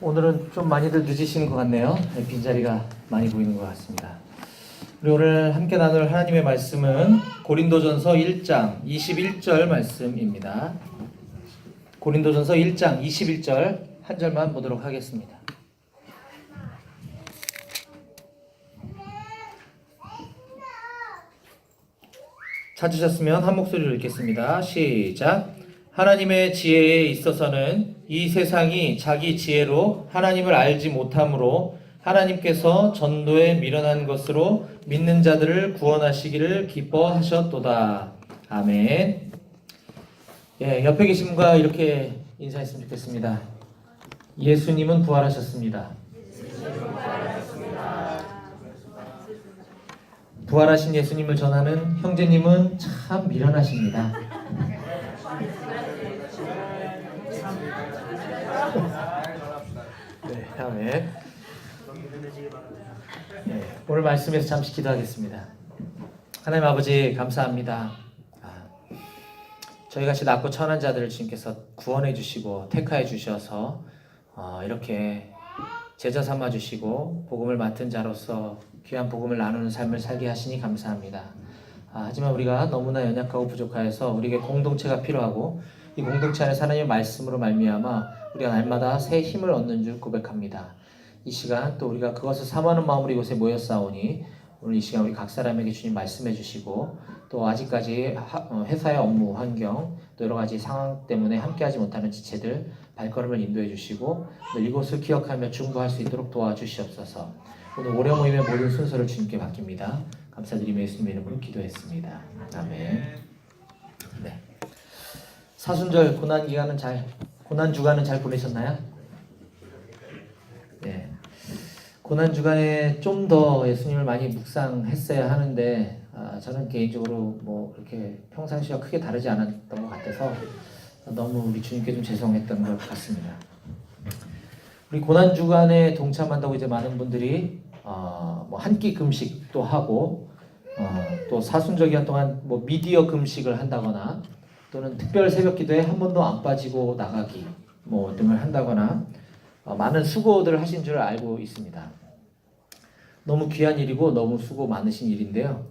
오늘은 좀 많이들 늦으시는 것 같네요. 빈자리가 많이 보이는 것 같습니다. 우리 오늘 함께 나눌 하나님의 말씀은 고린도전서 1장 21절 말씀입니다. 고린도전서 1장 21절 한 절만 보도록 하겠습니다. 찾으셨으면 한 목소리로 읽겠습니다. 시작. 하나님의 지혜에 있어서는 이 세상이 자기 지혜로 하나님을 알지 못하므로 하나님께서 전도에 미련한 것으로 믿는 자들을 구원하시기를 기뻐하셨도다. 아멘. 예, 옆에 계신 분과 이렇게 인사했으면 좋겠습니다. 예수님은 부활하셨습니다. 부활하신 예수님을 전하는 형제님은 참 미련하십니다. 네, 아멘. 네, 오늘 말씀에서 잠시 기도하겠습니다. 하나님 아버지 감사합니다. 저희같이 낮고 천한 자들을 주님께서 구원해 주시고 택하여 주셔서 이렇게 제자 삼아 주시고 복음을 맡은 자로서 귀한 복음을 나누는 삶을 살게 하시니 감사합니다. 하지만 우리가 너무나 연약하고 부족하여서 우리에게 공동체가 필요하고 이 공동체 안에 하나님의 말씀으로 말미암아 우리가 날마다 새 힘을 얻는 줄 고백합니다. 이 시간 또 우리가 그것을 사모하는 마음으로 이곳에 모였사오니 오늘 이 시간 우리 각 사람에게 주님 말씀해 주시고 또 아직까지 회사의 업무 환경 또 여러 가지 상황 때문에 함께하지 못하는 지체들 발걸음을 인도해 주시고 이곳을 기억하며 중보할 수 있도록 도와주시옵소서. 오늘 오래 모임의 모든 순서를 주님께 맡깁니다. 감사드리며 예수님의 이름으로 기도했습니다. 아멘. 네. 사순절 고난 주간은 잘 보내셨나요? 네. 고난 주간에 좀 더 예수님을 많이 묵상했어야 하는데 저는 개인적으로 뭐 그렇게 평상시와 크게 다르지 않았던 것 같아서 너무 우리 주님께 좀 죄송했던 것 같습니다. 우리 고난 주간에 동참한다고 이제 많은 분들이 뭐 한 끼 금식도 하고 또 사순절 기간 동안 뭐 미디어 금식을 한다거나 또는 특별 새벽 기도에 한 번도 안 빠지고 나가기 뭐 등을 한다거나 많은 수고들을 하신 줄 알고 있습니다. 너무 귀한 일이고 너무 수고 많으신 일인데요.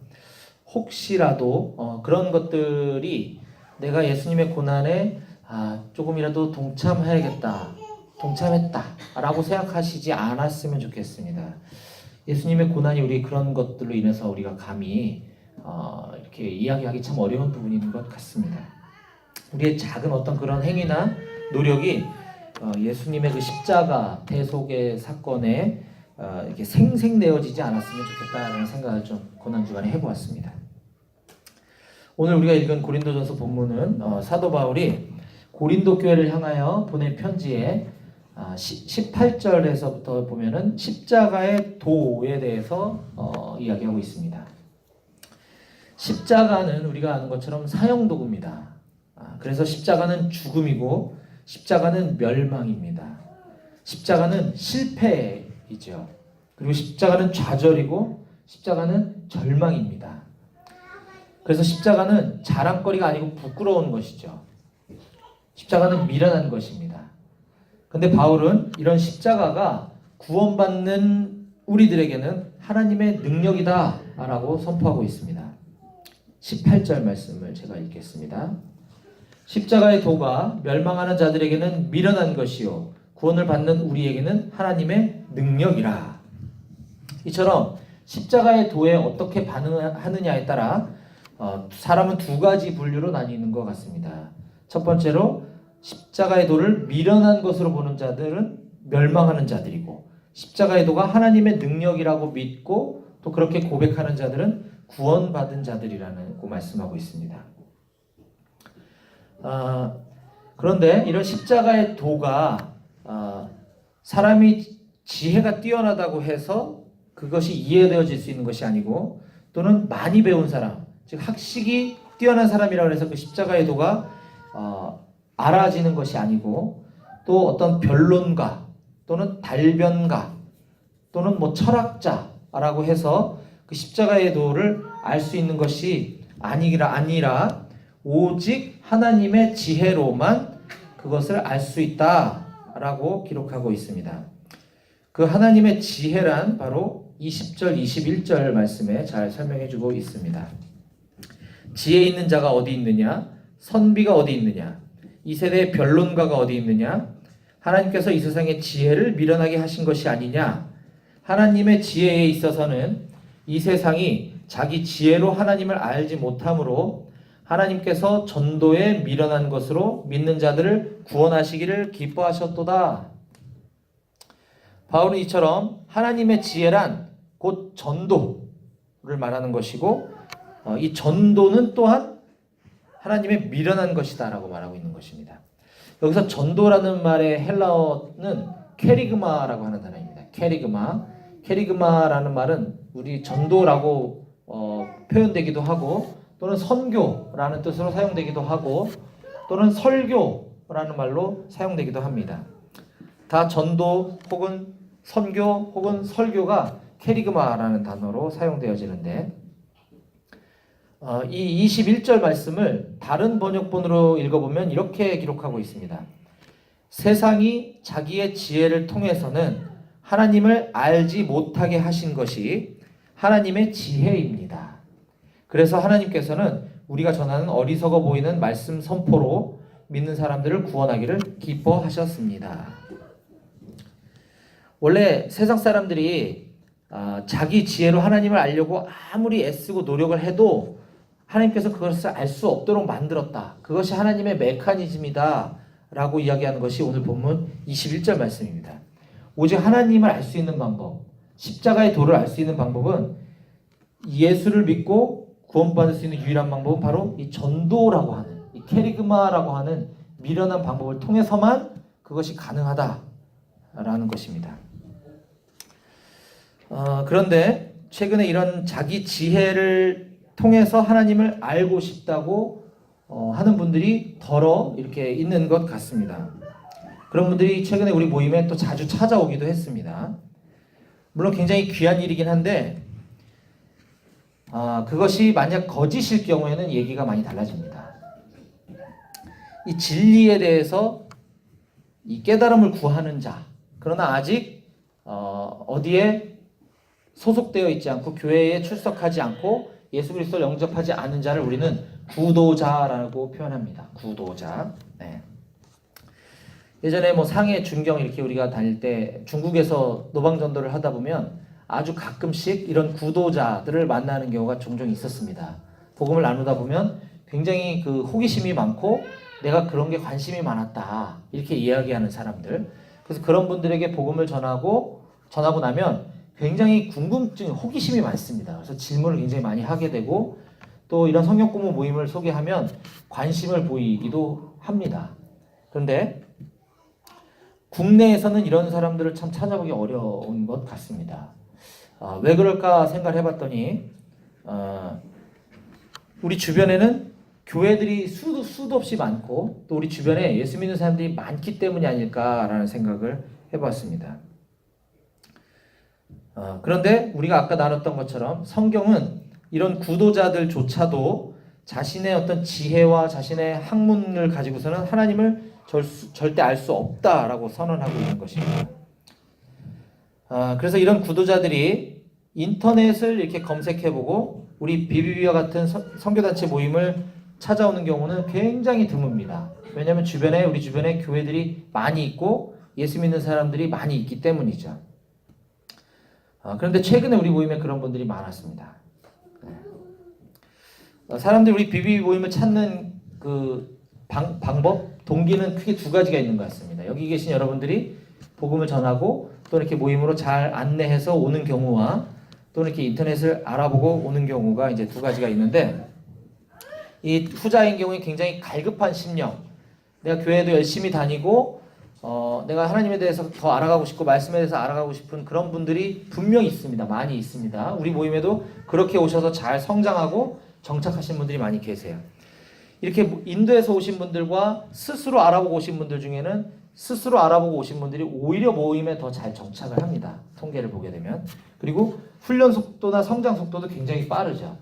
혹시라도 그런 것들이 내가 예수님의 고난에 조금이라도 동참했다 라고 생각하시지 않았으면 좋겠습니다. 예수님의 고난이 우리 그런 것들로 인해서 우리가 감히 이렇게 이야기하기 참 어려운 부분인 것 같습니다. 우리의 작은 어떤 그런 행위나 노력이 예수님의 그 십자가 대속의 사건에 이렇게 생생내어지지 않았으면 좋겠다라는 생각을 좀 고난주간에 해보았습니다. 오늘 우리가 읽은 고린도전서 본문은 사도 바울이 고린도 교회를 향하여 보낸 편지에 18절에서부터 보면은 십자가의 도에 대해서 이야기하고 있습니다. 십자가는 우리가 아는 것처럼 사형도구입니다. 그래서 십자가는 죽음이고 십자가는 멸망입니다. 십자가는 실패이죠. 그리고 십자가는 좌절이고 십자가는 절망입니다. 그래서 십자가는 자랑거리가 아니고 부끄러운 것이죠. 십자가는 미련한 것입니다. 근데 바울은 이런 십자가가 구원받는 우리들에게는 하나님의 능력이다 라고 선포하고 있습니다. 18절 말씀을 제가 읽겠습니다. 십자가의 도가 멸망하는 자들에게는 미련한 것이요 구원을 받는 우리에게는 하나님의 능력이라. 이처럼 십자가의 도에 어떻게 반응하느냐에 따라 사람은 두 가지 분류로 나뉘는 것 같습니다. 첫 번째로 십자가의 도를 미련한 것으로 보는 자들은 멸망하는 자들이고 십자가의 도가 하나님의 능력이라고 믿고 또 그렇게 고백하는 자들은 구원받은 자들이라고 말씀하고 있습니다. 그런데 이런 십자가의 도가 사람이 지혜가 뛰어나다고 해서 그것이 이해되어질 수 있는 것이 아니고 또는 많이 배운 사람, 즉 학식이 뛰어난 사람이라고 해서 그 십자가의 도가 알아지는 것이 아니고 또 어떤 변론가 또는 달변가 또는 뭐 철학자라고 해서 그 십자가의 도를 알 수 있는 것이 아니라 오직 하나님의 지혜로만 그것을 알 수 있다 라고 기록하고 있습니다. 그 하나님의 지혜란 바로 20절, 21절 말씀에 잘 설명해주고 있습니다. 지혜 있는 자가 어디 있느냐? 선비가 어디 있느냐? 이 세대의 변론가가 어디 있느냐? 하나님께서 이 세상의 지혜를 미련하게 하신 것이 아니냐? 하나님의 지혜에 있어서는 이 세상이 자기 지혜로 하나님을 알지 못함으로 하나님께서 전도에 미련한 것으로 믿는 자들을 구원하시기를 기뻐하셨도다. 바울은 이처럼 하나님의 지혜란 곧 전도를 말하는 것이고 이 전도는 또한 하나님의 미련한 것이다 라고 말하고 있는 것입니다. 여기서 전도라는 말의 헬라어는 케리그마라고 하는 단어입니다. 케리그마라는 말은 우리 전도라고 표현되기도 하고 또는 선교라는 뜻으로 사용되기도 하고 또는 설교라는 말로 사용되기도 합니다. 다 전도 혹은 선교 혹은 설교가 케리그마라는 단어로 사용되어지는데 이 21절 말씀을 다른 번역본으로 읽어보면 이렇게 기록하고 있습니다. 세상이 자기의 지혜를 통해서는 하나님을 알지 못하게 하신 것이 하나님의 지혜입니다. 그래서 하나님께서는 우리가 전하는 어리석어 보이는 말씀 선포로 믿는 사람들을 구원하기를 기뻐하셨습니다. 원래 세상 사람들이 자기 지혜로 하나님을 알려고 아무리 애쓰고 노력을 해도 하나님께서 그것을 알 수 없도록 만들었다. 그것이 하나님의 메커니즘이다 라고 이야기하는 것이 오늘 본문 21절 말씀입니다. 오직 하나님을 알 수 있는 방법, 십자가의 도를 알 수 있는 방법은 예수를 믿고 구원받을 수 있는 유일한 방법은 바로 이 전도라고 하는 이 케리그마라고 하는 미련한 방법을 통해서만 그것이 가능하다라는 것입니다. 그런데 최근에 이런 자기 지혜를 통해서 하나님을 알고 싶다고 하는 분들이 덜어 이렇게 있는 것 같습니다. 그런 분들이 최근에 우리 모임에 또 자주 찾아오기도 했습니다. 물론 굉장히 귀한 일이긴 한데 그것이 만약 거짓일 경우에는 얘기가 많이 달라집니다. 이 진리에 대해서 이 깨달음을 구하는 자, 그러나 아직 어디에 소속되어 있지 않고 교회에 출석하지 않고 예수 그리스도를 영접하지 않은 자를 우리는 구도자라고 표현합니다. 구도자. 네. 예전에 뭐 상해, 중경 이렇게 우리가 다닐 때 중국에서 노방전도를 하다 보면 아주 가끔씩 이런 구도자들을 만나는 경우가 종종 있었습니다. 복음을 나누다 보면 굉장히 그 호기심이 많고 내가 그런 게 관심이 많았다 이렇게 이야기하는 사람들. 그래서 그런 분들에게 복음을 전하고 나면 굉장히 궁금증, 호기심이 많습니다. 그래서 질문을 굉장히 많이 하게 되고 또 이런 성경 공부 모임을 소개하면 관심을 보이기도 합니다. 그런데 국내에서는 이런 사람들을 참 찾아보기 어려운 것 같습니다. 왜 그럴까 생각을 해봤더니 우리 주변에는 교회들이 수도 없이 많고 또 우리 주변에 예수 믿는 사람들이 많기 때문이 아닐까라는 생각을 해봤습니다. 그런데 우리가 아까 나눴던 것처럼 성경은 이런 구도자들조차도 자신의 어떤 지혜와 자신의 학문을 가지고서는 하나님을 절대 알 수 없다라고 선언하고 있는 것입니다. 그래서 이런 구도자들이 인터넷을 이렇게 검색해보고 우리 BBB와 같은 선교단체 모임을 찾아오는 경우는 굉장히 드뭅니다. 왜냐하면 우리 주변에 교회들이 많이 있고 예수 믿는 사람들이 많이 있기 때문이죠. 그런데 최근에 우리 모임에 그런 분들이 많았습니다. 사람들이 우리 BBB 모임을 찾는 그 방법, 동기는 크게 두 가지가 있는 것 같습니다. 여기 계신 여러분들이 복음을 전하고 또 이렇게 모임으로 잘 안내해서 오는 경우와 또 이렇게 인터넷을 알아보고 오는 경우가 이제 두 가지가 있는데 이 후자인 경우에 굉장히 갈급한 심령, 내가 교회도 열심히 다니고 내가 하나님에 대해서 더 알아가고 싶고 말씀에 대해서 알아가고 싶은 그런 분들이 분명히 있습니다. 많이 있습니다. 우리 모임에도 그렇게 오셔서 잘 성장하고 정착하신 분들이 많이 계세요. 이렇게 인도에서 오신 분들과 스스로 알아보고 오신 분들 중에는 스스로 알아보고 오신 분들이 오히려 모임에 더 잘 정착을 합니다. 통계를 보게 되면. 그리고 훈련 속도나 성장 속도도 굉장히 빠르죠.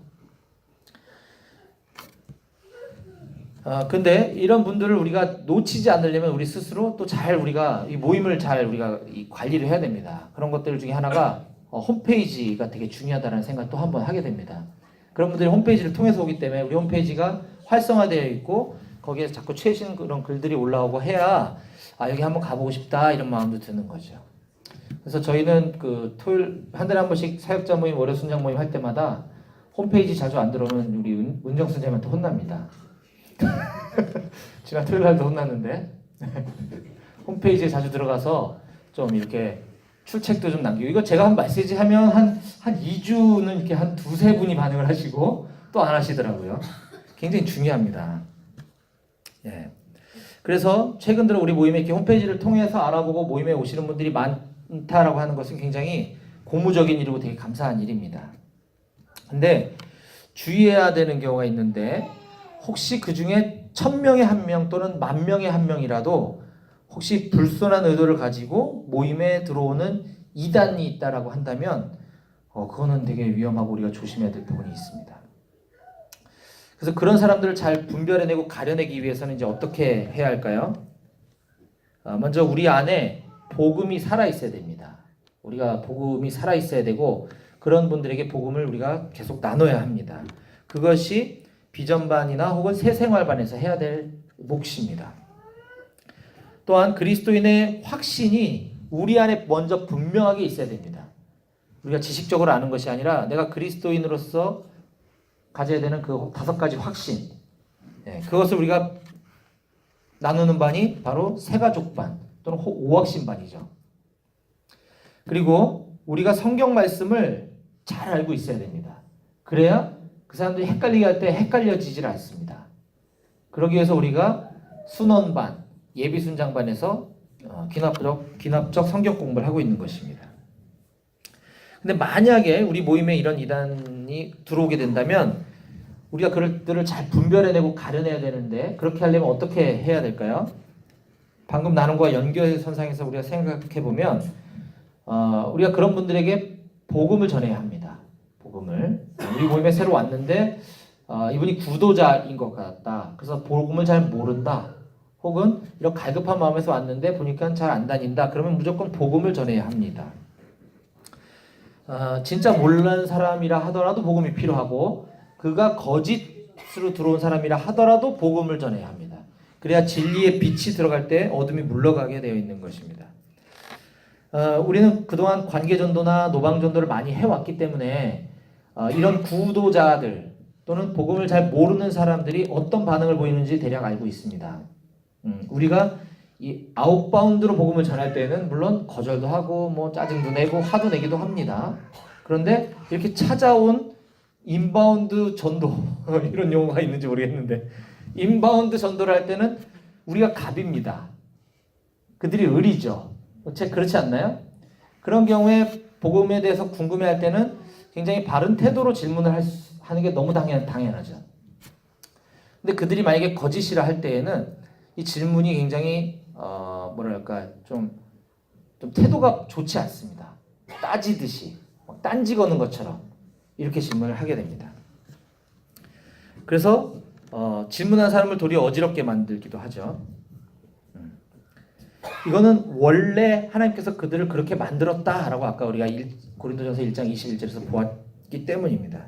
근데 이런 분들을 우리가 놓치지 않으려면 우리 스스로 또 잘 우리가 이 모임을 잘 우리가 이 관리를 해야 됩니다. 그런 것들 중에 하나가 홈페이지가 되게 중요하다는 생각도 한번 하게 됩니다. 그런 분들이 홈페이지를 통해서 오기 때문에 우리 홈페이지가 활성화되어 있고 거기에 자꾸 최신 그런 글들이 올라오고 해야 여기 한번 가보고 싶다 이런 마음도 드는 거죠. 그래서 저희는 그 토요일 한 달에 한 번씩 사역자 모임, 월요 순장 모임 할 때마다 홈페이지 자주 안 들어오는 우리 은정 선생님한테 혼납니다. 지난 토요일 날도 혼났는데 홈페이지에 자주 들어가서 좀 이렇게 출첵도 좀 남기고, 이거 제가 한 메시지 하면 한 2주는 이렇게 한 두세 분이 반응을 하시고 또 안 하시더라고요. 굉장히 중요합니다. 예. 그래서 최근 들어 우리 모임에 이렇게 홈페이지를 통해서 알아보고 모임에 오시는 분들이 많다라고 하는 것은 굉장히 고무적인 일이고 되게 감사한 일입니다. 근데 주의해야 되는 경우가 있는데, 혹시 그 중에 1000명에 1명 또는 10,000명에 1명이라도 혹시 불손한 의도를 가지고 모임에 들어오는 이단이 있다라고 한다면 그거는 되게 위험하고 우리가 조심해야 될 부분이 있습니다. 그래서 그런 사람들을 잘 분별해내고 가려내기 위해서는 이제 어떻게 해야 할까요? 먼저 우리 안에 복음이 살아있어야 됩니다. 우리가 복음이 살아있어야 되고 그런 분들에게 복음을 우리가 계속 나눠야 합니다. 그것이 비전반이나 혹은 새생활반에서 해야 될 몫입니다. 또한 그리스도인의 확신이 우리 안에 먼저 분명하게 있어야 됩니다. 우리가 지식적으로 아는 것이 아니라 내가 그리스도인으로서 가져야 되는 그 5가지 확신, 그것을 우리가 나누는 반이 바로 새가족반 또는 오확신반이죠. 그리고 우리가 성경 말씀을 잘 알고 있어야 됩니다. 그래야 그 사람들이 헷갈리게 할 때 헷갈려지질 않습니다. 그러기 위해서 우리가 순원반, 예비순장반에서 귀납적 성경 공부를 하고 있는 것입니다. 근데 만약에 우리 모임에 이런 이단이 들어오게 된다면 우리가 그들을 잘 분별해내고 가려내야 되는데, 그렇게 하려면 어떻게 해야 될까요? 방금 나눈 것과 연결선상에서 우리가 생각해 보면 우리가 그런 분들에게 복음을 전해야 합니다. 복음을. 우리 모임에 새로 왔는데 이분이 구도자인 것 같다. 그래서 복음을 잘 모른다. 혹은 이런 갈급한 마음에서 왔는데 보니까 잘 안 다닌다. 그러면 무조건 복음을 전해야 합니다. 진짜 모르는 사람이라 하더라도 복음이 필요하고, 그가 거짓으로 들어온 사람이라 하더라도 복음을 전해야 합니다. 그래야 진리의 빛이 들어갈 때 어둠이 물러가게 되어 있는 것입니다. 우리는 그동안 관계전도나 노방전도를 많이 해왔기 때문에 이런 구도자들 또는 복음을 잘 모르는 사람들이 어떤 반응을 보이는지 대략 알고 있습니다. 우리가 이 아웃바운드로 복음을 전할 때는 물론 거절도 하고 뭐 짜증도 내고 화도 내기도 합니다. 그런데 이렇게 찾아온 인바운드 전도 이런 용어가 있는지 모르겠는데, 인바운드 전도를 할 때는 우리가 갑입니다. 그들이 을이죠. 그렇지 않나요? 그런 경우에 복음에 대해서 궁금해할 때는 굉장히 바른 태도로 질문을 하는 게 너무 당연하죠. 근데 그들이 만약에 거짓이라 할 때에는 이 질문이 굉장히 좀 태도가 좋지 않습니다. 따지듯이 딴지 거는 것처럼 이렇게 질문을 하게 됩니다. 그래서 질문한 사람을 도리어 어지럽게 만들기도 하죠. 이거는 원래 하나님께서 그들을 그렇게 만들었다라고 아까 우리가 고린도전서 1장 21절에서 보았기 때문입니다.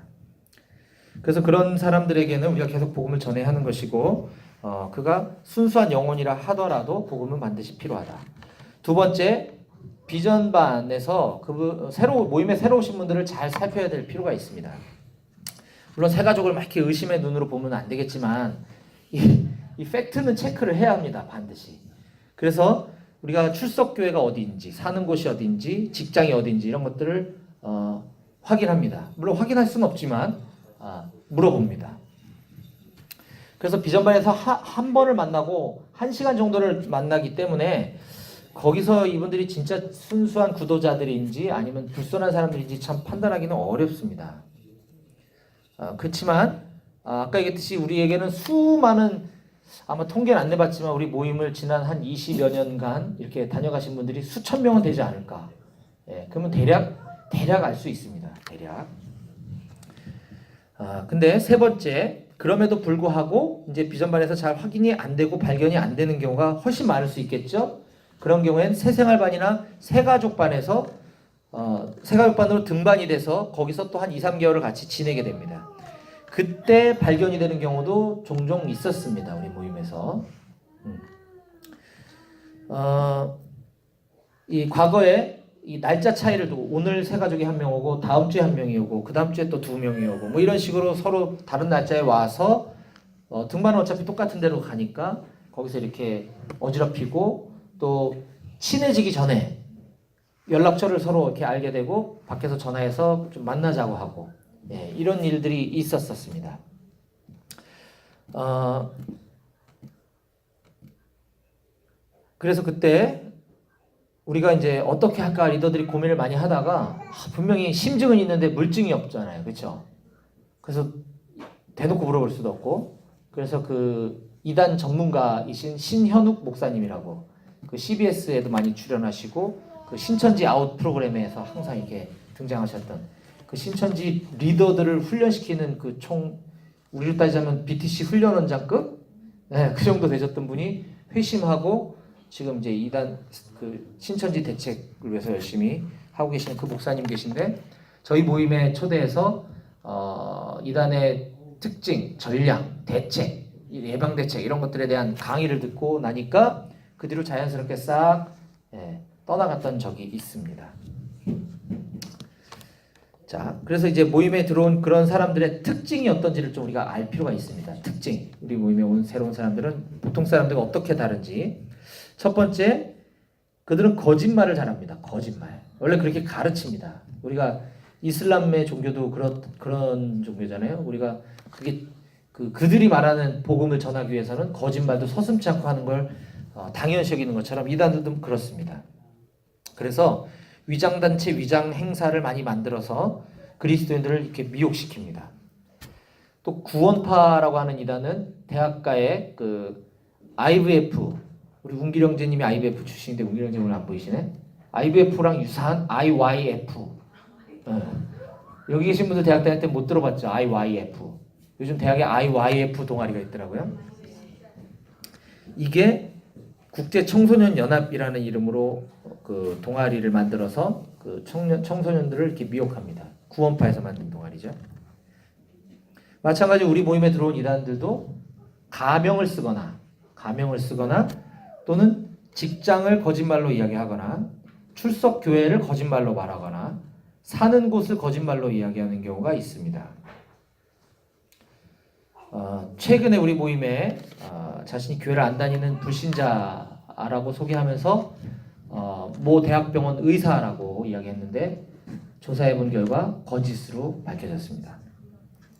그래서 그런 사람들에게는 우리가 계속 복음을 전해야 하는 것이고, 그가 순수한 영혼이라 하더라도 복음은 반드시 필요하다. 두 번째, 비전반에서 모임에 새로 오신 분들을 잘 살펴야 될 필요가 있습니다. 물론 새 가족을 막 이렇게 의심의 눈으로 보면 안 되겠지만 이 팩트는 체크를 해야 합니다. 반드시. 그래서 우리가 출석교회가 어디인지, 사는 곳이 어디인지, 직장이 어디인지 이런 것들을 확인합니다. 물론 확인할 수는 없지만 물어봅니다. 그래서 비전반에서 한 번을 만나고 1시간 정도를 만나기 때문에 거기서 이분들이 진짜 순수한 구도자들인지 아니면 불순한 사람들인지 참 판단하기는 어렵습니다. 그렇지만 아까 얘기했듯이 우리에게는 수많은, 아마 통계는 안 내봤지만 우리 모임을 지난 한 20여 년간 이렇게 다녀가신 분들이 수천 명은 되지 않을까. 그러면 대략 알 수 있습니다. 대략. 근데 세 번째, 그럼에도 불구하고 이제 비전반에서 잘 확인이 안 되고 발견이 안 되는 경우가 훨씬 많을 수 있겠죠. 그런 경우엔 새생활반이나 새가족반에서 새가족반으로 등반이 돼서 거기서 또 한 2, 3개월을 같이 지내게 됩니다. 그때 발견이 되는 경우도 종종 있었습니다. 우리 모임에서. 이 과거에 이 날짜 차이를 두고 오늘 새 가족이 한 명 오고 다음 주에 한 명이 오고 그 다음 주에 또 2명이 오고 뭐 이런 식으로 서로 다른 날짜에 와서 등반은 어차피 똑같은 데로 가니까 거기서 이렇게 어지럽히고 또 친해지기 전에 연락처를 서로 이렇게 알게 되고 밖에서 전화해서 좀 만나자고 하고 이런 일들이 있었습니다. 그래서 그때 우리가 이제 어떻게 할까 리더들이 고민을 많이 하다가 분명히 심증은 있는데 물증이 없잖아요. 그렇죠? 그래서 대놓고 물어볼 수도 없고 그래서 그 이단 전문가이신 신현욱 목사님이라고 그 CBS에도 많이 출연하시고 그 신천지 아웃 프로그램에서 항상 이렇게 등장하셨던 그 신천지 리더들을 훈련시키는 그 우리로 따지자면 BTC 훈련원장급 그 정도 되셨던 분이 회심하고 지금 이제 이단 그 신천지 대책을 위해서 열심히 하고 계시는 그 목사님 계신데 저희 모임에 초대해서 이단의 특징, 전략, 대책, 예방 대책 이런 것들에 대한 강의를 듣고 나니까 그 뒤로 자연스럽게 싹 떠나갔던 적이 있습니다. 자, 그래서 이제 모임에 들어온 그런 사람들의 특징이 어떤지를 좀 우리가 알 필요가 있습니다. 특징. 우리 모임에 온 새로운 사람들은 보통 사람들과 어떻게 다른지. 첫 번째, 그들은 거짓말을 잘합니다. 거짓말. 원래 그렇게 가르칩니다. 우리가 이슬람의 종교도 그런 종교잖아요. 우리가 그들이 말하는 복음을 전하기 위해서는 거짓말도 서슴지 않고 하는 걸 당연시 여기는 것처럼 이단들도 그렇습니다. 그래서 위장단체, 위장행사를 많이 만들어서 그리스도인들을 이렇게 미혹시킵니다. 또 구원파라고 하는 이단은 대학가의 그 IVF, 우리 운기령제님이 IVF 출신인데 운기령제 오늘 안 보이시네? IVF랑 유사한 IYF. 여기 계신 분들 대학 다닐 때 못 들어봤죠? IYF. 요즘 대학에 IYF 동아리가 있더라고요. 이게 국제 청소년 연합이라는 이름으로 그 동아리를 만들어서 그 청소년들을 이렇게 미혹합니다. 구원파에서 만든 동아리죠. 마찬가지로 우리 모임에 들어온 이단들도 가명을 쓰거나 또는 직장을 거짓말로 이야기하거나 출석 교회를 거짓말로 말하거나 사는 곳을 거짓말로 이야기하는 경우가 있습니다. 최근에 우리 모임에 자신이 교회를 안 다니는 불신자라고 소개하면서 모 대학병원 의사라고 이야기했는데 조사해본 결과 거짓으로 밝혀졌습니다.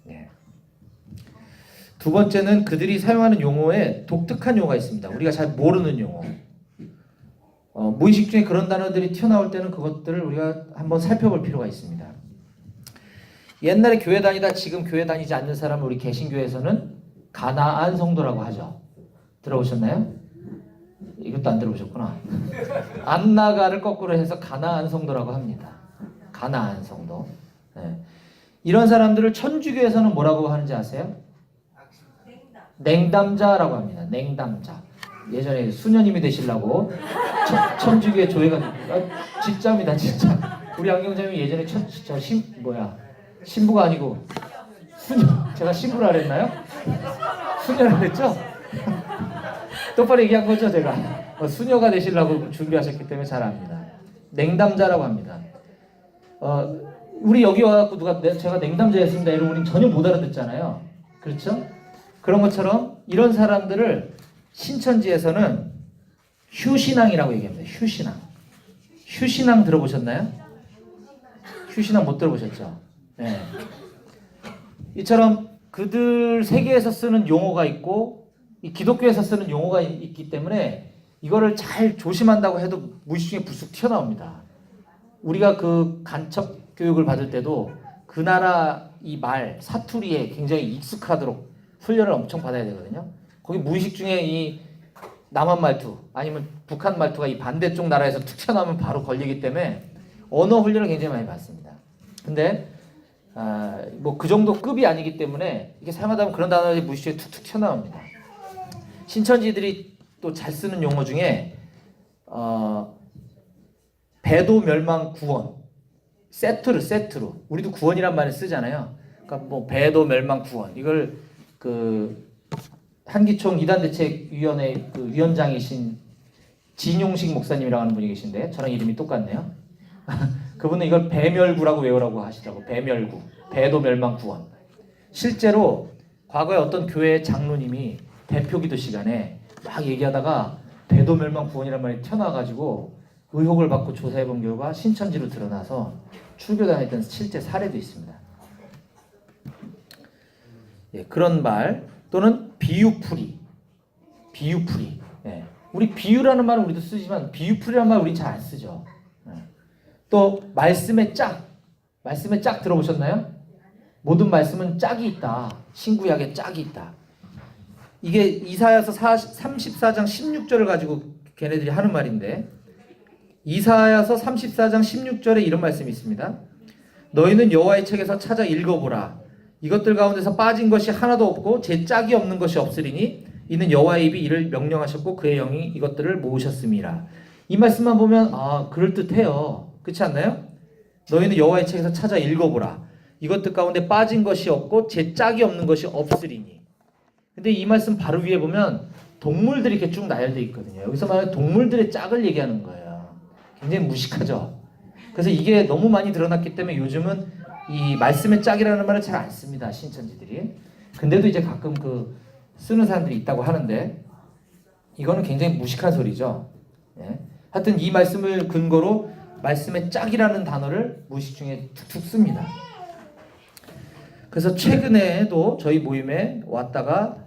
네. 두 번째는 그들이 사용하는 용어에 독특한 용어가 있습니다. 우리가 잘 모르는 용어. 무의식 중에 그런 단어들이 튀어나올 때는 그것들을 우리가 한번 살펴볼 필요가 있습니다. 옛날에 교회 다니다 지금 교회 다니지 않는 사람을 우리 개신교에서는 가나안 성도라고 하죠. 들어보셨나요? 이것도 안 들어보셨구나. 안나가를 거꾸로 해서 가나안 성도라고 합니다. 가나안 성도. 네. 이런 사람들을 천주교에서는 뭐라고 하는지 아세요? 냉담자라고 합니다. 냉담자. 예전에 수녀님이 되시려고 천주교의 조회가 진짜입니다. 진짜. 우리 안경자님이 예전에 신부가 아니고 수녀. 제가 신부라 그랬나요? 수녀라 그랬죠? 똑바로 얘기한 거죠 제가. 수녀가 되시려고 준비하셨기 때문에 잘 압니다. 냉담자라고 합니다. 우리 여기 와갖고 제가 냉담자였습니다 이러면 우린 전혀 못 알아듣잖아요. 그렇죠? 그런 것처럼 이런 사람들을 신천지에서는 휴신앙이라고 얘기합니다. 휴신앙 들어보셨나요? 휴신앙 못 들어보셨죠? 네. 이처럼 그들 세계에서 쓰는 용어가 있고 이 기독교에서 쓰는 용어가 있기 때문에 이거를 잘 조심한다고 해도 무의식 중에 불쑥 튀어나옵니다. 우리가 그 간첩 교육을 받을 때도 그 나라 이 말, 사투리에 굉장히 익숙하도록 훈련을 엄청 받아야 되거든요. 거기 무의식 중에 이 남한 말투 아니면 북한 말투가 이 반대쪽 나라에서 툭 튀어나오면 바로 걸리기 때문에 언어 훈련을 굉장히 많이 받습니다. 근데 뭐 그 정도 급이 아니기 때문에 이게 사용하다 보면 그런 단어들이 무의식에 툭툭 튀어나옵니다. 신천지들이 또 잘 쓰는 용어 중에 배도 멸망 구원 세트로 우리도 구원이란 말을 쓰잖아요. 그러니까 뭐 배도 멸망 구원 이걸 그 한기총 이단대책위원회 그 위원장이신 진용식 목사님이라고 하는 분이 계신데 저랑 이름이 똑같네요. 그분은 이걸 배멸구라고 외우라고 하시더라고. 배멸구, 배도 멸망 구원. 실제로 과거에 어떤 교회 장로님이 대표기도 시간에 막 얘기하다가 배도 멸망 구원이란 말이 튀어나와가지고 의혹을 받고 조사해본 결과 신천지로 드러나서 출교당했던 실제 사례도 있습니다. 예, 그런 말 또는 비유풀이. 예. 우리 비유라는 말은 우리도 쓰지만 비유풀이라는 말 우리 잘 안 쓰죠. 예. 또 말씀의 짝 들어보셨나요? 모든 말씀은 짝이 있다. 신구약에 짝이 있다. 이게 이사야서 34장 16절을 가지고 걔네들이 하는 말인데 이사야서 34장 16절에 이런 말씀이 있습니다. 너희는 여호와의 책에서 찾아 읽어보라. 이것들 가운데서 빠진 것이 하나도 없고 제 짝이 없는 것이 없으리니 이는 여호와의 입이 이를 명령하셨고 그의 영이 이것들을 모으셨음이라. 이 말씀만 보면 그럴듯해요. 그렇지 않나요? 너희는 여호와의 책에서 찾아 읽어보라. 이것들 가운데 빠진 것이 없고 제 짝이 없는 것이 없으리니. 근데 이 말씀 바로 위에 보면 동물들이 이렇게 쭉 나열되어 있거든요. 여기서 말하는 동물들의 짝을 얘기하는 거예요. 굉장히 무식하죠. 그래서 이게 너무 많이 드러났기 때문에 요즘은 이 말씀의 짝이라는 말을 잘 안 씁니다. 신천지들이. 근데도 이제 가끔 그 쓰는 사람들이 있다고 하는데 이거는 굉장히 무식한 소리죠. 예. 하여튼 이 말씀을 근거로 말씀의 짝이라는 단어를 무의식 중에 툭툭 씁니다. 그래서 최근에도 저희 모임에 왔다가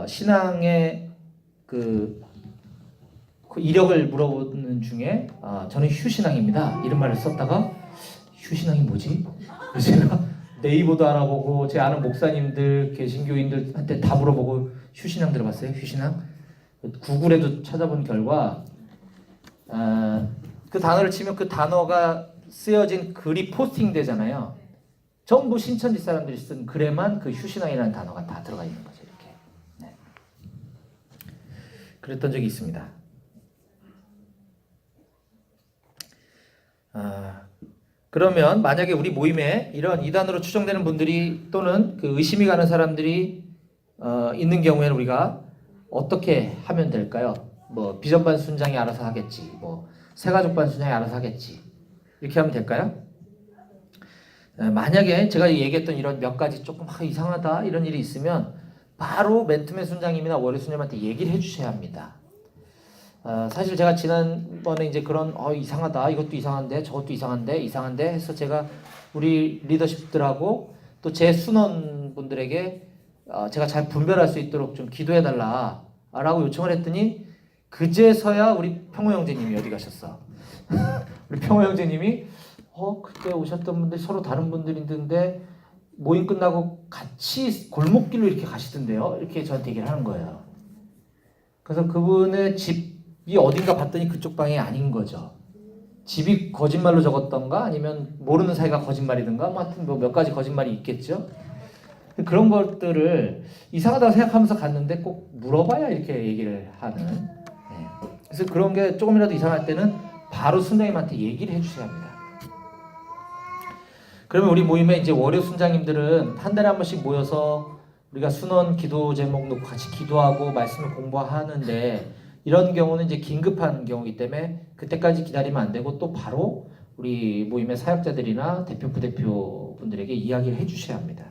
신앙의 그 이력을 물어보는 중에 저는 휴신앙입니다. 이런 말을 썼다가 휴신앙이 뭐지? 제가 네이버도 알아보고 제 아는 목사님들, 개신교인들한테 다 물어보고 휴신앙 들어봤어요? 휴신앙? 구글에도 찾아본 결과 그 단어를 치면 그 단어가 쓰여진 글이 포스팅 되잖아요. 전부 신천지 사람들이 쓴 글에만 그 휴신앙이라는 단어가 다 들어가 있는 거죠. 이렇게. 네. 그랬던 적이 있습니다. 그러면 만약에 우리 모임에 이런 이단으로 추정되는 분들이 또는 그 의심이 가는 사람들이 있는 경우에는 우리가 어떻게 하면 될까요? 뭐 비전반 순장이 알아서 하겠지, 뭐 새가족반 순장이 알아서 하겠지, 이렇게 하면 될까요? 만약에 제가 얘기했던 이런 몇 가지 조금 이상하다 이런 일이 있으면 바로 맨투맨 순장님이나 월요 순장님한테 얘기를 해주셔야 합니다. 사실 제가 지난번에 이제 그런 이상하다, 이것도 이상한데 저것도 이상한데 해서 제가 우리 리더십들하고 또 제 순원분들에게 제가 잘 분별할 수 있도록 좀 기도해달라 라고 요청을 했더니 그제서야 우리 평호 형제님이 어디 가셨어? 우리 평호 형제님이 그때 오셨던 분들 서로 다른 분들인데 모임 끝나고 같이 골목길로 이렇게 가시던데요? 이렇게 저한테 얘기를 하는 거예요. 그래서 그분의 집이 어딘가 봤더니 그쪽 방이 아닌 거죠. 집이 거짓말로 적었던가 아니면 모르는 사이가 거짓말이든가 뭐 하여튼 뭐 몇 가지 거짓말이 있겠죠. 그런 것들을 이상하다고 생각하면서 갔는데 꼭 물어봐야 이렇게 얘기를 하는. 네. 그래서 그런 게 조금이라도 이상할 때는 바로 순장님한테 얘기를 해주셔야 합니다. 그러면 우리 모임에 이제 월요 순장님들은 한 달에 한 번씩 모여서 우리가 순원 기도 제목 놓고 같이 기도하고 말씀을 공부하는데 이런 경우는 이제 긴급한 경우이기 때문에 그때까지 기다리면 안 되고 또 바로 우리 모임의 사역자들이나 대표 부대표 분들에게 이야기를 해주셔야 합니다.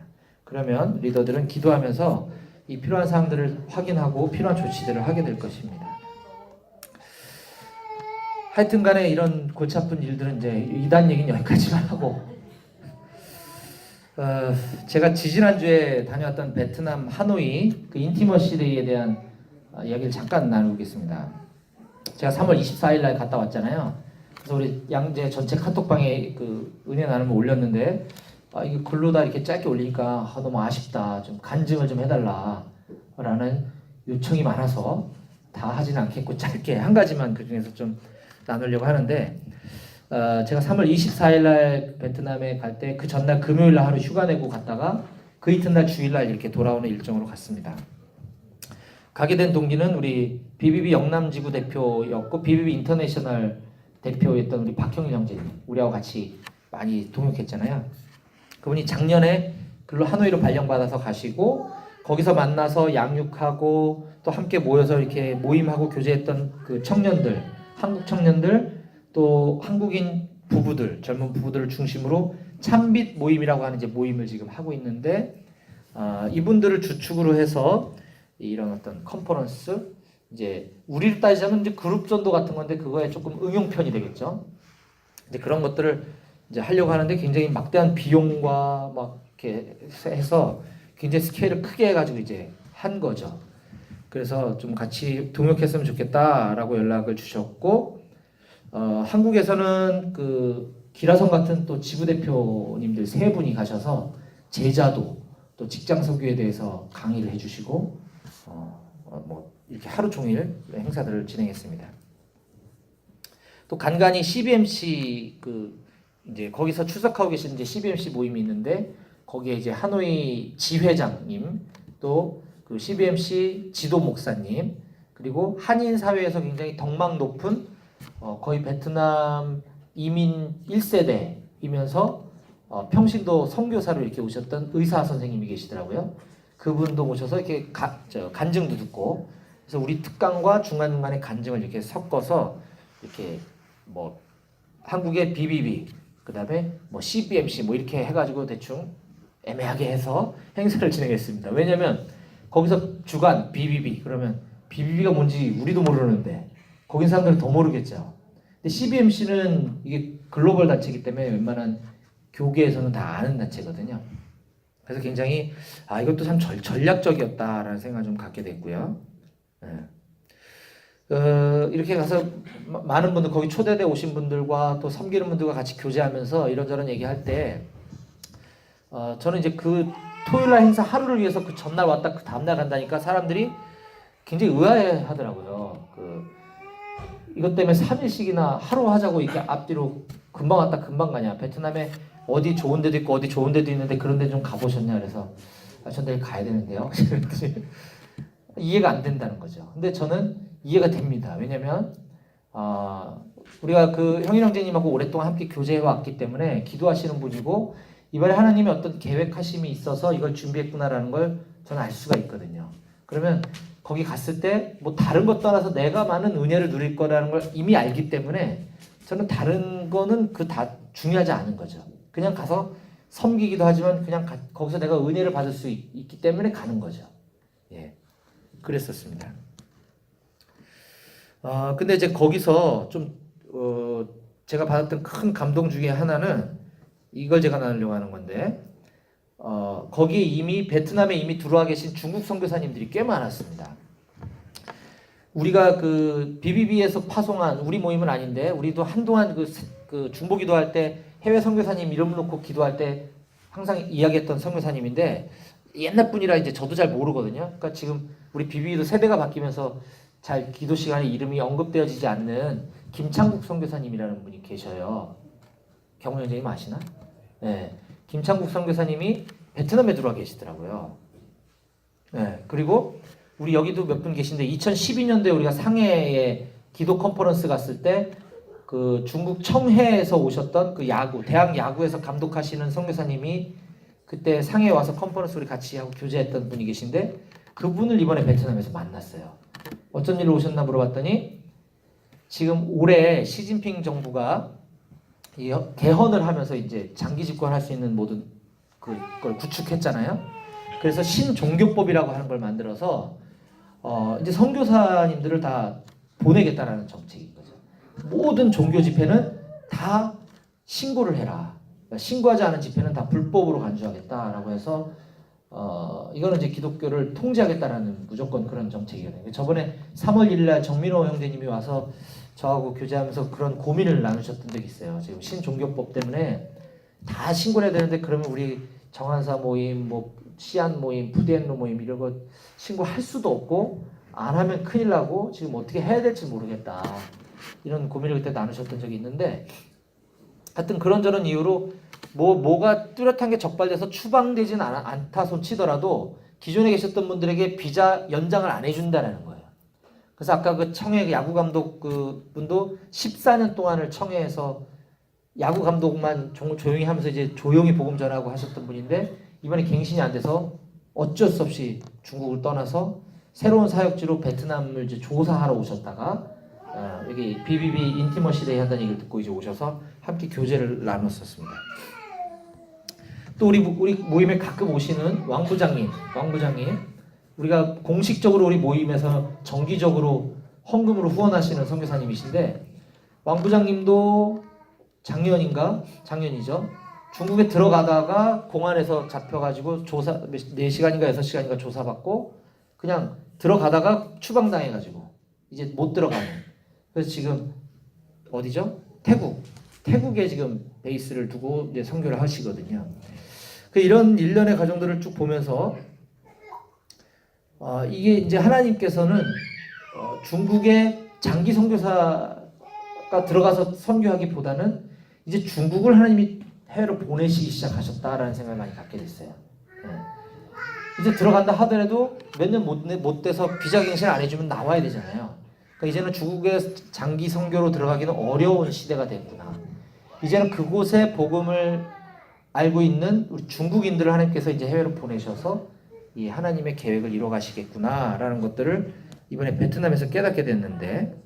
그러면 리더들은 기도하면서 이 필요한 사항들을 확인하고 필요한 조치들을 하게 될 것입니다. 하여튼간에 이런 골치 아픈 일들은 이제 이단 얘기는 여기까지만 하고 제가 지지난주에 다녀왔던 베트남 하노이 그 인티머시에 대한 이야기를 잠깐 나누겠습니다. 제가 3월 24일 날 갔다 왔잖아요. 그래서 우리 양재 전체 카톡방에 그 은혜 나눔을 올렸는데 이게 글로다 이렇게 짧게 올리니까 너무 아쉽다. 좀 간증을 좀 해달라 라는 요청이 많아서 다 하지는 않겠고 짧게 한 가지만 그 중에서 좀 나누려고 하는데 제가 3월 24일 날 베트남에 갈 때 그 전날 금요일 날 하루 휴가 내고 갔다가 그 이튿날 주일 날 이렇게 돌아오는 일정으로 갔습니다. 가게 된 동기는 우리 BBB 영남지구 대표였고 BBB 인터내셔널 대표였던 우리 박형일 형제님, 우리하고 같이 많이 동역했잖아요. 그분이 작년에 글로 하노이로 발령받아서 가시고 거기서 만나서 양육하고 또 함께 모여서 이렇게 모임하고 교제했던 그 청년들, 한국 청년들 또 한국인 부부들, 젊은 부부들을 중심으로 참빛 모임이라고 하는 이제 모임을 지금 하고 있는데 이분들을 주축으로 해서 이런 어떤 컨퍼런스, 이제 우리를 따지자면 이제 그룹 전도 같은 건데 그거에 조금 응용편이 되겠죠. 이제 그런 것들을 이제 하려고 하는데 굉장히 막대한 비용과 막 이렇게 해서 굉장히 스케일을 크게 해가지고 이제 한 거죠. 그래서 좀 같이 동역했으면 좋겠다라고 연락을 주셨고, 한국에서는 그 기라성 같은 또 지부 대표님들 세 분이 가셔서 제자도 또 직장 설교에 대해서 강의를 해주시고, 뭐 이렇게 하루 종일 행사들을 진행했습니다. 또 간간히 CBMC 그 이제 거기서 출석하고 계신 이제 CBMC 모임이 있는데 거기에 이제 하노이 지회장님 또 그 CBMC 지도 목사님 그리고 한인 사회에서 굉장히 덕망 높은 거의 베트남 이민 1세대이면서 평신도 선교사로 이렇게 오셨던 의사 선생님이 계시더라고요. 그분도 모셔서 이렇게 간증도 듣고 그래서 우리 특강과 중간중간에 간증을 이렇게 섞어서 이렇게 뭐 한국의 BBB 그다음에 뭐 CBMC 뭐 이렇게 해가지고 대충 애매하게 해서 행사를 진행했습니다. 왜냐면 거기서 주간 BBB 그러면 BBB가 뭔지 우리도 모르는데 거긴 사람들은 더 모르겠죠. 근데 CBMC는 이게 글로벌 단체이기 때문에 웬만한 교계에서는 다 아는 단체거든요. 그래서 굉장히 이것도 참 전략적이었다라는 생각을 좀 갖게 됐고요. 이렇게 가서 많은 분들 거기 초대돼 오신 분들과 또 섬기는 분들과 같이 교제하면서 이런저런 얘기할 때 저는 이제 그 토요일날 행사 하루를 위해서 그 전날 왔다 그 다음날 간다니까 사람들이 굉장히 의아해 하더라고요. 이것 때문에 3일씩이나 하루 하자고 이렇게 앞뒤로 금방 왔다 금방 가냐. 베트남에 어디 좋은 데도 있고 어디 좋은 데도 있는데 그런 데 좀 가보셨냐. 그래서 전 내일 가야 되는데요. 이해가 안 된다는 거죠. 근데 저는 이해가 됩니다. 왜냐면 우리가 그 형일 형제님하고 오랫동안 함께 교제해 왔기 때문에 기도하시는 분이고 이번에 하나님이 어떤 계획하심이 있어서 이걸 준비했구나라는 걸 저는 알 수가 있거든요. 그러면 거기 갔을 때 뭐 다른 것 떠나서 내가 많은 은혜를 누릴 거라는 걸 이미 알기 때문에 저는 다른 거는 다 중요하지 않은 거죠. 그냥 가서 섬기기도 하지만 그냥 거기서 내가 은혜를 받을 수 있기 때문에 가는 거죠. 예, 그랬었습니다. 근데 이제 거기서 좀 제가 받았던 큰 감동 중에 하나는 이걸 제가 나누려고 하는 건데 거기에 이미 베트남에 이미 들어와 계신 중국 선교사님들이 꽤 많았습니다. 우리가 그 BBB에서 파송한 우리 모임은 아닌데 우리도 한동안 그 중보 기도할 때 해외 선교사님 이름 놓고 기도할 때 항상 이야기했던 선교사님인데 옛날 분이라 이제 저도 잘 모르거든요. 그러니까 지금 우리 BBB도 세대가 바뀌면서 잘 기도 시간에 이름이 언급되어지지 않는 김창국 선교사님이라는 분이 계셔요. 경호 형제님 아시나? 네, 김창국 선교사님이 베트남에 들어와 계시더라고요. 네, 그리고 우리 여기도 몇 분 계신데 2012년도에 우리가 상해에 기도 컨퍼런스 갔을 때 그 중국 청해에서 오셨던 그 대학 야구에서 감독하시는 선교사님이 그때 상해에 와서 컨퍼런스 우리 같이 하고 교제했던 분이 계신데 그분을 이번에 베트남에서 만났어요. 어쩐 일로 오셨나 물어봤더니 지금 올해 시진핑 정부가 개헌을 하면서 이제 장기 집권할 수 있는 모든 그걸 구축했잖아요. 그래서 신종교법이라고 하는 걸 만들어서 이제 선교사님들을 다 보내겠다라는 정책인 거죠. 모든 종교 집회는 다 신고를 해라. 그러니까 신고하지 않은 집회는 다 불법으로 간주하겠다라고 해서 이거는 이제 기독교를 통제하겠다라는 무조건 그런 정책이거든요. 저번에 3월 1일날 정민호 형제님이 와서 저하고 교제하면서 그런 고민을 나누셨던 적이 있어요. 지금 신종교법 때문에 다 신고를 해야 되는데 그러면 우리 정한사 모임, 뭐 시안 모임, 푸디엔로 모임 이런 거 신고할 수도 없고 안 하면 큰일 나고 지금 어떻게 해야 될지 모르겠다. 이런 고민을 그때 나누셨던 적이 있는데 하여튼 그런저런 이유로 뭐가 뚜렷한 게 적발돼서 추방되진 않다 손 치더라도 기존에 계셨던 분들에게 비자 연장을 안 해준다는 거예요. 그래서 아까 그 청해 야구 감독 그 분도 14년 동안을 청해에서 야구 감독만 조용히 하면서 이제 조용히 복음 전하고 하셨던 분인데 이번에 갱신이 안 돼서 어쩔 수 없이 중국을 떠나서 새로운 사역지로 베트남을 이제 조사하러 오셨다가 여기 BBB 인티머시데이 한다는 얘기를 듣고 이제 오셔서 함께 교제를 나눴었습니다. 또 우리 모임에 가끔 오시는 왕 부장님, 우리가 공식적으로 우리 모임에서 정기적으로 헌금으로 후원하시는 선교사님이신데 왕 부장님도 작년이죠. 중국에 들어가다가 공안에서 잡혀가지고 조사 4시간인가 6시간인가 조사받고 그냥 들어가다가 추방당해가지고 이제 못 들어가는. 그래서 지금 어디죠? 태국에 지금 베이스를 두고 이제 선교를 하시거든요. 이런 일련의 과정들을 쭉 보면서 이게 이제 하나님께서는 중국에 장기 선교사가 들어가서 선교하기보다는 이제 중국을 하나님이 해외로 보내시기 시작하셨다라는 생각을 많이 갖게 됐어요. 이제 들어간다 하더라도 몇 년 못 돼서 비자 갱신 안 해주면 나와야 되잖아요. 그러니까 이제는 중국에 장기 선교로 들어가기는 어려운 시대가 됐구나. 이제는 그곳에 복음을 알고 있는 우리 중국인들을 하나님께서 이제 해외로 보내셔서 이 하나님의 계획을 이뤄 가시겠구나라는 것들을 이번에 베트남에서 깨닫게 됐는데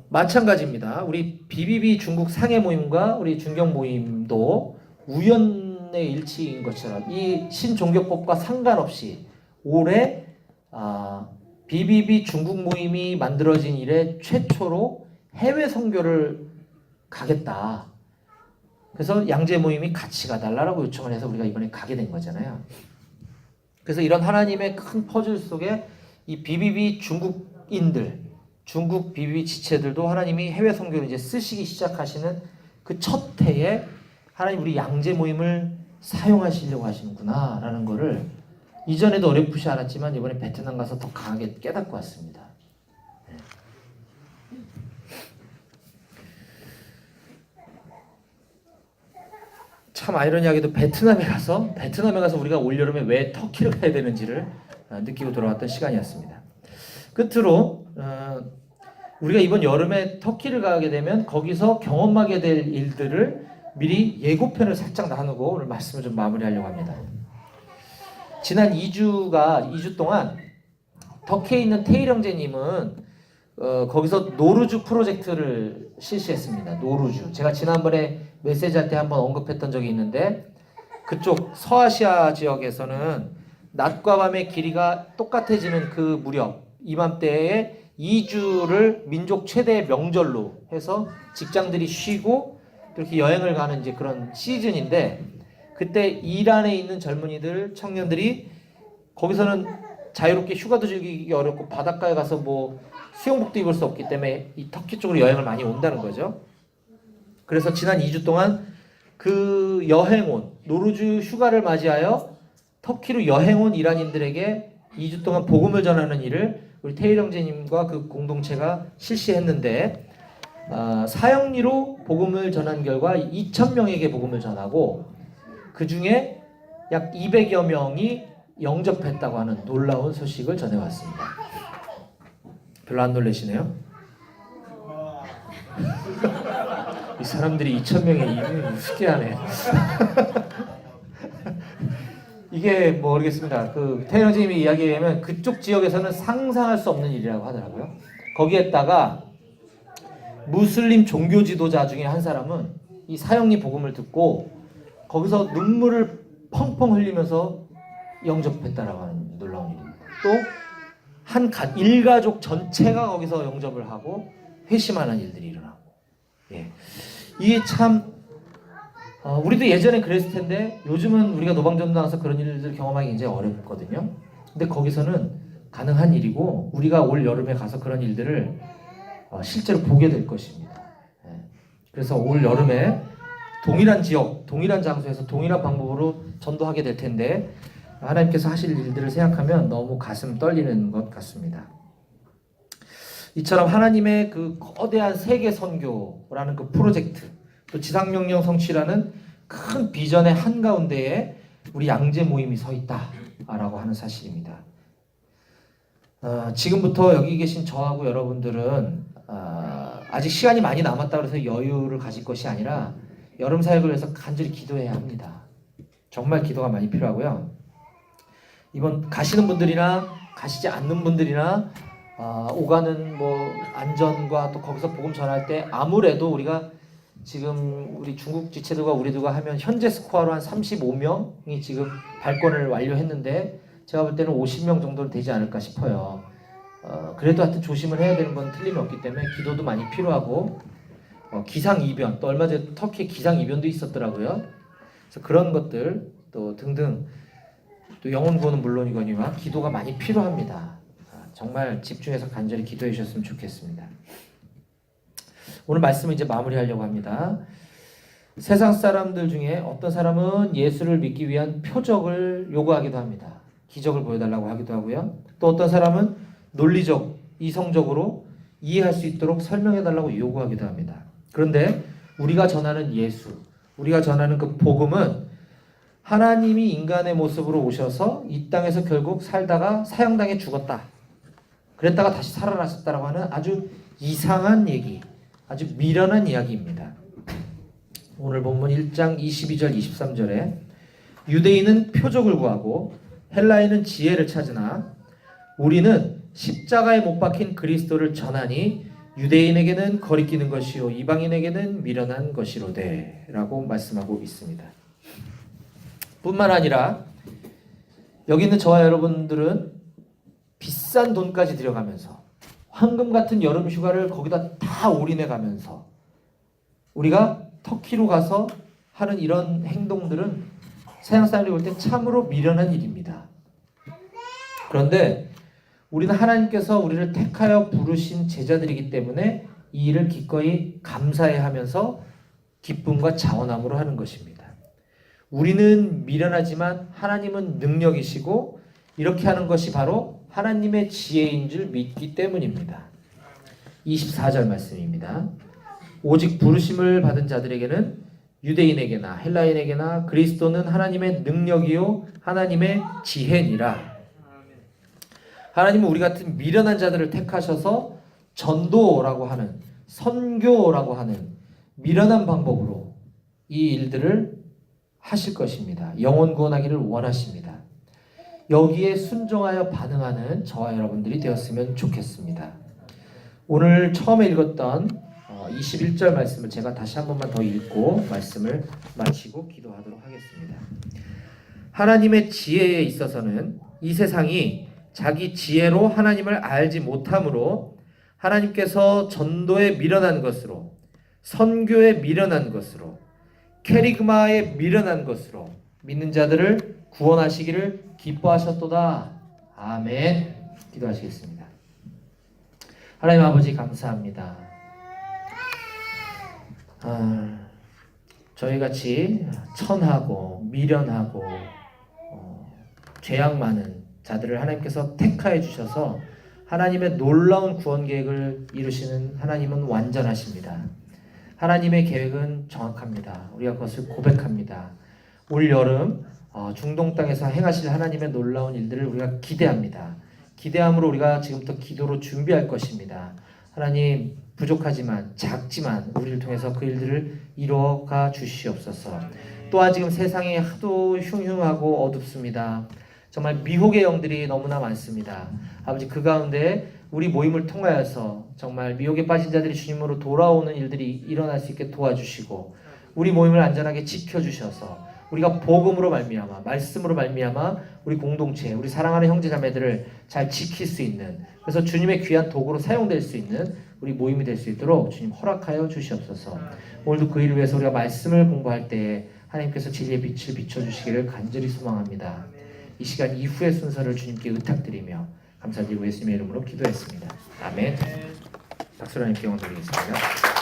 마찬가지입니다. 우리 BBB 중국 상해 모임과 우리 중경 모임도 우연의 일치인 것처럼 이 신종교법과 상관없이 올해 BBB 중국 모임이 만들어진 이래 최초로 해외 선교를 가겠다. 그래서 양재 모임이 같이 가달라고 요청을 해서 우리가 이번에 가게 된 거잖아요. 그래서 이런 하나님의 큰 퍼즐 속에 이 BBB 중국인들, 중국 BBB 지체들도 하나님이 해외 선교를 이제 쓰시기 시작하시는 그 첫 해에 하나님 우리 양재 모임을 사용하시려고 하시는구나라는 거를 이전에도 어렴풋이 알았지만 이번에 베트남 가서 더 강하게 깨닫고 왔습니다. 참 아이러니하게도 베트남에 가서 우리가 올여름에 왜 터키를 가야 되는지를 느끼고 돌아왔던 시간이었습니다. 끝으로 우리가 이번 여름에 터키를 가게 되면 거기서 경험하게 될 일들을 미리 예고편을 살짝 나누고 오늘 말씀을 좀 마무리하려고 합니다. 지난 2주 동안 터키에 있는 테일 형제님은 거기서 노르주 프로젝트를 실시했습니다. 노르주. 제가 지난번에 메시지 할 때 한번 언급했던 적이 있는데 그쪽 서아시아 지역에서는 낮과 밤의 길이가 똑같아지는 그 무렵 이맘때에 2주를 민족 최대의 명절로 해서 직장들이 쉬고 이렇게 여행을 가는 이제 그런 시즌인데 그때 이란에 있는 젊은이들, 청년들이 거기서는 자유롭게 휴가도 즐기기 어렵고 바닷가에 가서 뭐 수영복도 입을 수 없기 때문에 이 터키 쪽으로 여행을 많이 온다는 거죠. 그래서 지난 2주 동안 그 여행 온 노르주 휴가를 맞이하여 터키로 여행 온 이란인들에게 2주 동안 복음을 전하는 일을 우리 태일 형제님과 그 공동체가 실시했는데 사형리로 복음을 전한 결과 2,000명에게 복음을 전하고 그 중에 약 200여 명이 영접했다고 하는 놀라운 소식을 전해왔습니다. 별로 안 놀라시네요? 이 사람들이 2,000명의 일을 우습게 하네. 이게 모르겠습니다. 그 태일 형제님이 이야기에 의하면 그쪽 지역에서는 상상할 수 없는 일이라고 하더라고요. 거기에다가 무슬림 종교 지도자 중에 한 사람은 이 사형리 복음을 듣고 거기서 눈물을 펑펑 흘리면서 영접했다라고 하는 놀라운 일입니다. 또 일가족 전체가 거기서 영접을 하고 회심하는 일들이 일어나고, 이게 참 우리도 예전에 그랬을 텐데 요즘은 우리가 노방전 나와서 그런 일들 경험하기 굉장히 어렵거든요. 근데 거기서는 가능한 일이고 우리가 올 여름에 가서 그런 일들을 실제로 보게 될 것입니다. 그래서 올 여름에 동일한 지역, 동일한 장소에서 동일한 방법으로 전도하게 될 텐데 하나님께서 하실 일들을 생각하면 너무 가슴 떨리는 것 같습니다. 이처럼 하나님의 그 거대한 세계 선교라는 그 프로젝트, 또 지상명령 성취라는 큰 비전의 한가운데에 우리 양재 모임이 서 있다라고 하는 사실입니다. 지금부터 여기 계신 저하고 여러분들은 아직 시간이 많이 남았다고 해서 여유를 가질 것이 아니라 여름 사역을 위해서 간절히 기도해야 합니다. 정말 기도가 많이 필요하고요. 이번 가시는 분들이나 가시지 않는 분들이나 오가는 뭐 안전과 또 거기서 복음 전할 때 아무래도 우리가 지금 우리 중국 지체들과 우리들과 하면 현재 스코어로 한 35명이 지금 발권을 완료했는데 제가 볼 때는 50명 정도 되지 않을까 싶어요. 그래도 하여튼 조심을 해야 되는 건 틀림이 없기 때문에 기도도 많이 필요하고 기상이변, 또 얼마 전에 터키에 기상이변도 있었더라고요. 그래서 그런 것들 또 등등 또 영혼 구원은 물론이거니와 기도가 많이 필요합니다. 정말 집중해서 간절히 기도해 주셨으면 좋겠습니다. 오늘 말씀을 이제 마무리하려고 합니다. 세상 사람들 중에 어떤 사람은 예수를 믿기 위한 표적을 요구하기도 합니다. 기적을 보여달라고 하기도 하고요. 또 어떤 사람은 논리적, 이성적으로 이해할 수 있도록 설명해달라고 요구하기도 합니다. 그런데 우리가 전하는 예수, 우리가 전하는 그 복음은 하나님이 인간의 모습으로 오셔서 이 땅에서 결국 살다가 사형당해 죽었다. 그랬다가 다시 살아나셨다라고 하는 아주 이상한 얘기, 아주 미련한 이야기입니다. 오늘 본문 1장 22절 23절에 유대인은 표적을 구하고 헬라인은 지혜를 찾으나 우리는 십자가에 못 박힌 그리스도를 전하니 유대인에게는 거리끼는 것이요 이방인에게는 미련한 것이로되 라고 말씀하고 있습니다. 뿐만 아니라 여기 있는 저와 여러분들은 비싼 돈까지 들여가면서 황금 같은 여름 휴가를 거기다 다 올인해 가면서 우리가 터키로 가서 하는 이런 행동들은 서양 사람들이 볼 때 참으로 미련한 일입니다. 그런데 우리는 하나님께서 우리를 택하여 부르신 제자들이기 때문에 이 일을 기꺼이 감사해하면서 기쁨과 자원함으로 하는 것입니다. 우리는 미련하지만 하나님은 능력이시고 이렇게 하는 것이 바로 하나님의 지혜인 줄 믿기 때문입니다. 24절 말씀입니다. 오직 부르심을 받은 자들에게는 유대인에게나 헬라인에게나 그리스도는 하나님의 능력이요 하나님의 지혜니라. 하나님은 우리 같은 미련한 자들을 택하셔서 전도라고 하는, 선교라고 하는 미련한 방법으로 이 일들을 하실 것입니다. 영혼 구원하기를 원하십니다. 여기에 순종하여 반응하는 저와 여러분들이 되었으면 좋겠습니다. 오늘 처음에 읽었던 21절 말씀을 제가 다시 한 번만 더 읽고 말씀을 마치고 기도하도록 하겠습니다. 하나님의 지혜에 있어서는 이 세상이 자기 지혜로 하나님을 알지 못함으로 하나님께서 전도에 미련한 것으로, 선교에 미련한 것으로, 캐리그마에 미련한 것으로 믿는 자들을 구원하시기를 기뻐하셨도다. 아멘. 기도하시겠습니다. 하나님 아버지 감사합니다. 저희같이 천하고 미련하고 죄악 많은 자들을 하나님께서 택하여 주셔서 하나님의 놀라운 구원 계획을 이루시는 하나님은 완전하십니다. 하나님의 계획은 정확합니다. 우리가 그것을 고백합니다. 올 여름 중동 땅에서 행하실 하나님의 놀라운 일들을 우리가 기대합니다. 기대함으로 우리가 지금부터 기도로 준비할 것입니다. 하나님 부족하지만 작지만 우리를 통해서 그 일들을 이루어가 주시옵소서. 또한 지금 세상이 하도 흉흉하고 어둡습니다. 정말 미혹의 영들이 너무나 많습니다. 아버지 그 가운데 우리 모임을 통하여서 정말 미혹에 빠진 자들이 주님으로 돌아오는 일들이 일어날 수 있게 도와주시고 우리 모임을 안전하게 지켜주셔서 우리가 복음으로 말미암아 말씀으로 말미암아 우리 공동체 우리 사랑하는 형제자매들을 잘 지킬 수 있는 그래서 주님의 귀한 도구로 사용될 수 있는 우리 모임이 될 수 있도록 주님 허락하여 주시옵소서. 오늘도 그 일을 위해서 우리가 말씀을 공부할 때에 하나님께서 진리의 빛을 비춰주시기를 간절히 소망합니다. 이 시간 이후의 순서를 주님께 의탁드리며 감사드리고 예수님의 이름으로 기도했습니다. 아멘. 박수로 하나님께 영광 드리겠습니다.